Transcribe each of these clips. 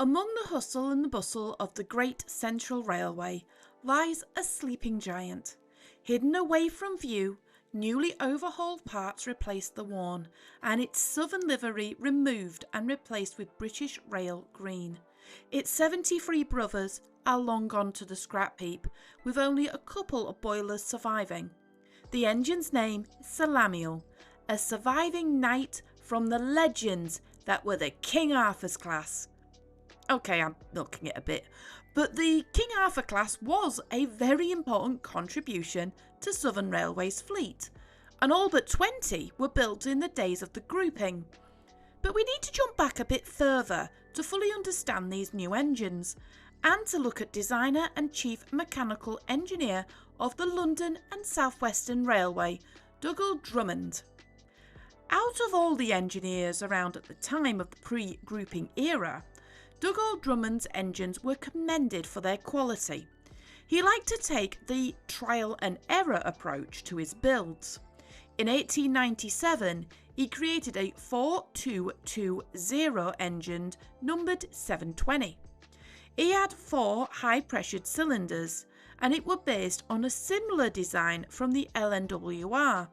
Among the hustle and the bustle of the Great Central Railway lies a sleeping giant. Hidden away from view, newly overhauled parts replaced the worn, and its southern livery removed and replaced with British Rail green. Its 73 brothers are long gone to the scrap heap, with only a couple of boilers surviving. The engine's name is Sir Lamiel, a surviving knight from the legends that were the King Arthur's class. Okay, I'm milking it a bit, but the King Arthur class was a very important contribution to Southern Railway's fleet, and all but 20 were built in the days of the grouping. But we need to jump back a bit further to fully understand these new engines, and to look at designer and chief mechanical engineer of the London and South Western Railway, Dugald Drummond. Out of all the engineers around at the time of the pre-grouping era, Dugald Drummond's engines were commended for their quality. He liked to take the trial and error approach to his builds. In 1897, he created a 4220 engine numbered 720. He had 4 high-pressured cylinders, and it were based on a similar design from the LNWR,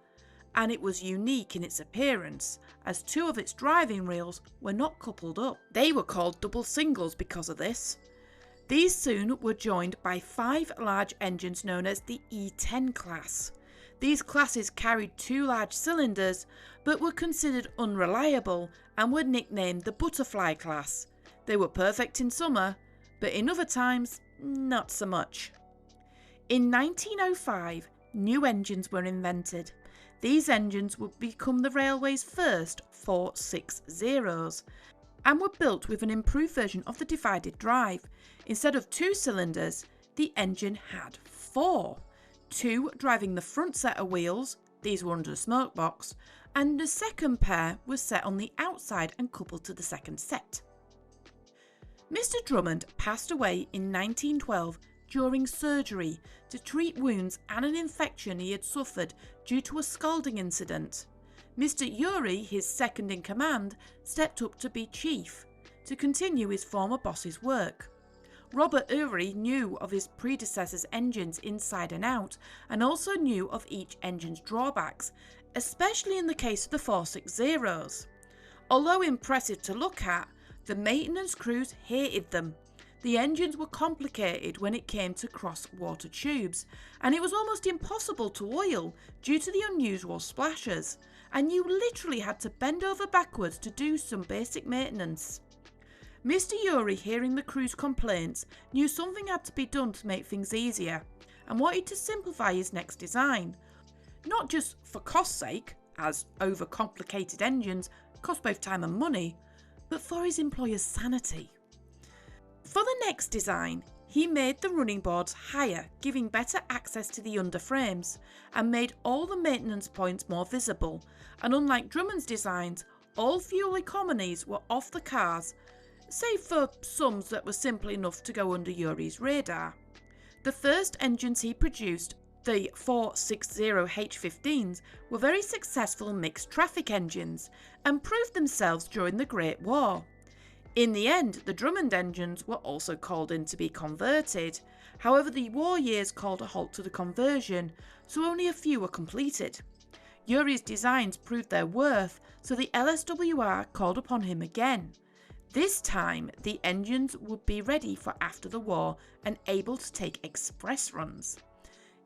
and it was unique in its appearance, as 2 of its driving reels were not coupled up. They were called double singles because of this. These soon were joined by 5 large engines known as the E10 class. These classes carried 2 large cylinders, but were considered unreliable and were nicknamed the butterfly class. They were perfect in summer, but in other times, not so much. In 1905, new engines were invented. These engines would become the railway's first 460s and were built with an improved version of the divided drive. Instead of 2 cylinders, the engine had 4, 2 driving the front set of wheels, these were under the smoke box, and the second pair was set on the outside and coupled to the second set. Mr. Drummond passed away in 1912 during surgery to treat wounds and an infection he had suffered due to a scalding incident. Mr. Urie, his second in command, stepped up to be chief, to continue his former boss's work. Robert Urie knew of his predecessor's engines inside and out, and also knew of each engine's drawbacks, especially in the case of the 460s. Although impressive to look at, the maintenance crews hated them. The engines were complicated when it came to cross-water tubes, and it was almost impossible to oil due to the unusual splashes, and you literally had to bend over backwards to do some basic maintenance. Mr. Urie, hearing the crew's complaints, knew something had to be done to make things easier, and wanted to simplify his next design. Not just for cost's sake, as overcomplicated engines cost both time and money, but for his employer's sanity. For the next design, he made the running boards higher, giving better access to the underframes, and made all the maintenance points more visible, and unlike Drummond's designs, all fuel economies were off the cars, save for some that were simple enough to go under Urie's radar. The first engines he produced, the 460H15s, were very successful mixed traffic engines and proved themselves during the Great War. In the end, the Drummond engines were also called in to be converted. However, the war years called a halt to the conversion, so only a few were completed. Urie's designs proved their worth, so the LSWR called upon him again. This time, the engines would be ready for after the war and able to take express runs.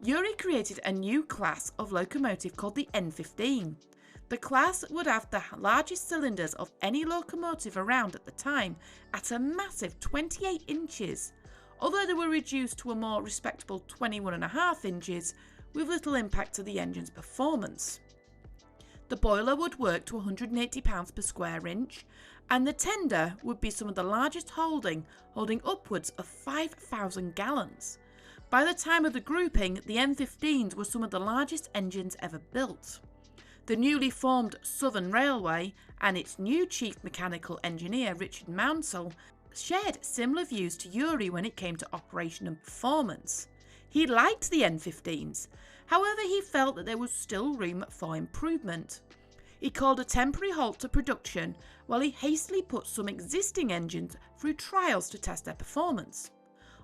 Urie created a new class of locomotive called the N15. The class would have the largest cylinders of any locomotive around at the time at a massive 28 inches, although they were reduced to a more respectable 21.5 inches with little impact to the engine's performance. The boiler would work to £180 per square inch, and the tender would be some of the largest holding upwards of 5,000 gallons. By the time of the grouping, the N15s were some of the largest engines ever built. The newly formed Southern Railway and its new chief mechanical engineer Richard Maunsell shared similar views to Urie when it came to operation and performance. He liked the N15s, however he felt that there was still room for improvement. He called a temporary halt to production while he hastily put some existing engines through trials to test their performance.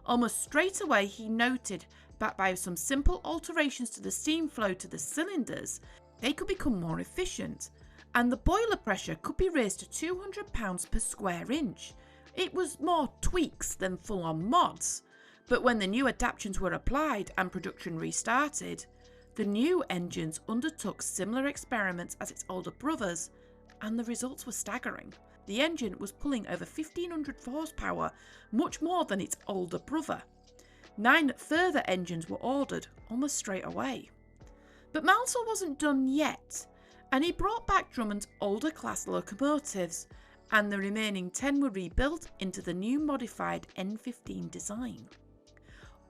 Almost straight away he noted that by some simple alterations to the steam flow to the cylinders, they could become more efficient, and the boiler pressure could be raised to 200 pounds per square inch. It was more tweaks than full-on mods, but when the new adaptations were applied and production restarted, the new engines undertook similar experiments as its older brothers, and the results were staggering. The engine was pulling over 1,500 horsepower, much more than its older brother. 9 further engines were ordered almost straight away. But Maunsell wasn't done yet, and he brought back Drummond's older class locomotives, and the remaining 10 were rebuilt into the new modified N15 design.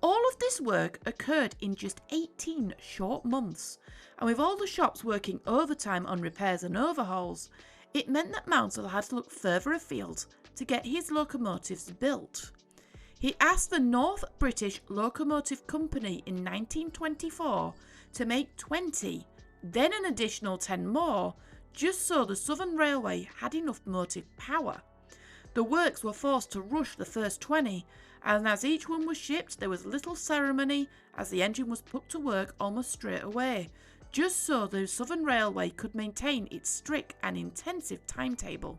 All of this work occurred in just 18 short months, and with all the shops working overtime on repairs and overhauls, it meant that Maunsell had to look further afield to get his locomotives built. He asked the North British Locomotive Company in 1924 to make 20, then an additional 10 more, just so the Southern Railway had enough motive power. The works were forced to rush the first 20, and as each one was shipped there was little ceremony as the engine was put to work almost straight away, just so the Southern Railway could maintain its strict and intensive timetable.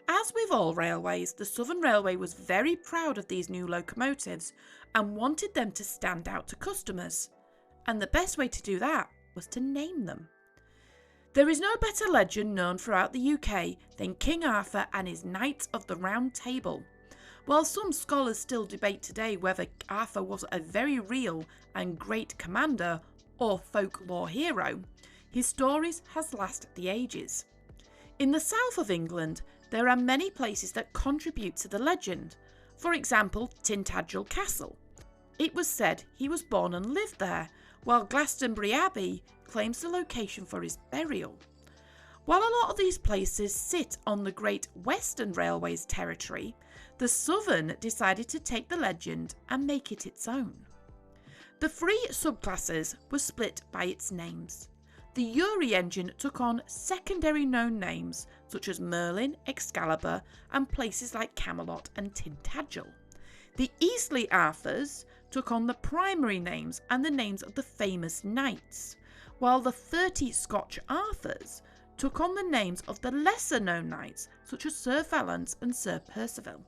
As with all railways, the Southern Railway was very proud of these new locomotives and wanted them to stand out to customers, and the best way to do that was to name them. There is no better legend known throughout the UK than King Arthur and his Knights of the Round Table. While some scholars still debate today whether Arthur was a very real and great commander or folklore hero, his stories has lasted the ages. In the south of England, there are many places that contribute to the legend. For example, Tintagel Castle. It was said he was born and lived there, while Glastonbury Abbey claims the location for his burial. While a lot of these places sit on the Great Western Railway's territory, the Southern decided to take the legend and make it its own. The 3 subclasses were split by its names. The Urie engine took on secondary known names such as Merlin, Excalibur, and places like Camelot and Tintagel. The Eastleigh Arthurs took on the primary names and the names of the famous knights, while the 30 Scotch Arthurs took on the names of the lesser known knights such as Sir Valence and Sir Percival.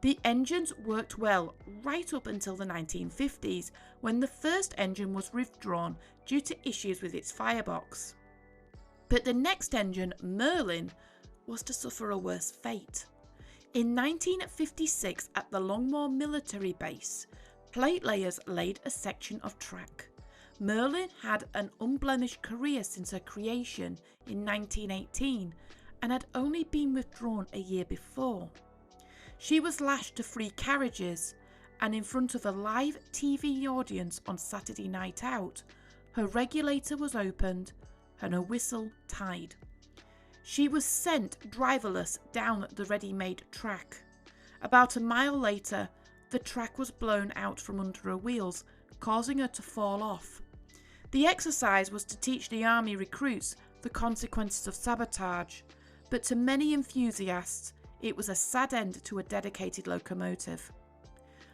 The engines worked well right up until the 1950s, when the first engine was withdrawn due to issues with its firebox. But the next engine, Merlin, was to suffer a worse fate. In 1956, at the Longmoor military base, plate layers laid a section of track. Merlin had an unblemished career since her creation in 1918 and had only been withdrawn a year before. She was lashed to 3 carriages, and in front of a live TV audience on Saturday night out, her regulator was opened and her whistle tied. She was sent driverless down the ready-made track. About a mile later, the track was blown out from under her wheels, causing her to fall off. The exercise was to teach the army recruits the consequences of sabotage, but to many enthusiasts, it was a sad end to a dedicated locomotive.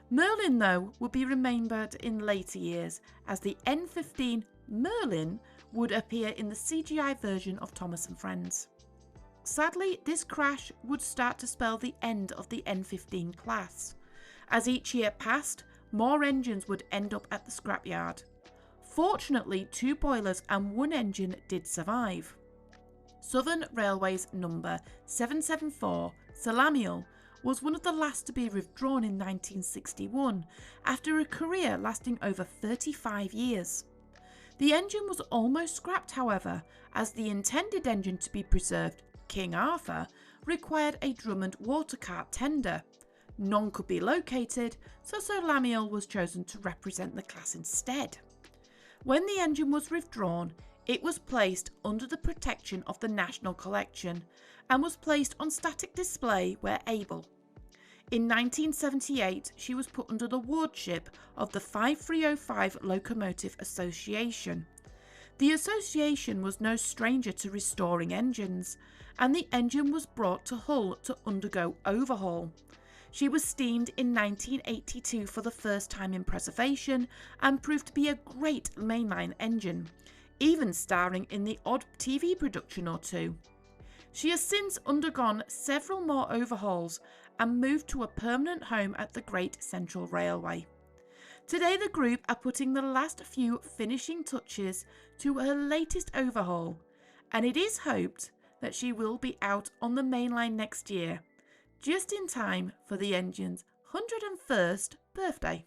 Merlin, though, would be remembered in later years, as the N15 Merlin would appear in the CGI version of Thomas and Friends. Sadly, this crash would start to spell the end of the N15 class. As each year passed, more engines would end up at the scrapyard. Fortunately, 2 boilers and 1 engine did survive. Southern Railway's number 774, Sir Lamiel, was one of the last to be withdrawn in 1961, after a career lasting over 35 years. The engine was almost scrapped, however, as the intended engine to be preserved, King Arthur, required a Drummond water cart tender. None could be located, so Sir Lamiel was chosen to represent the class instead. When the engine was withdrawn, it was placed under the protection of the National Collection and was placed on static display where able. In 1978, she was put under the wardship of the 5305 Locomotive Association. The association was no stranger to restoring engines, and the engine was brought to Hull to undergo overhaul. She was steamed in 1982 for the first time in preservation and proved to be a great mainline engine, even starring in the odd TV production or two. She has since undergone several more overhauls and moved to a permanent home at the Great Central Railway. Today the group are putting the last few finishing touches to her latest overhaul, and it is hoped that she will be out on the main line next year, just in time for the engine's 101st birthday.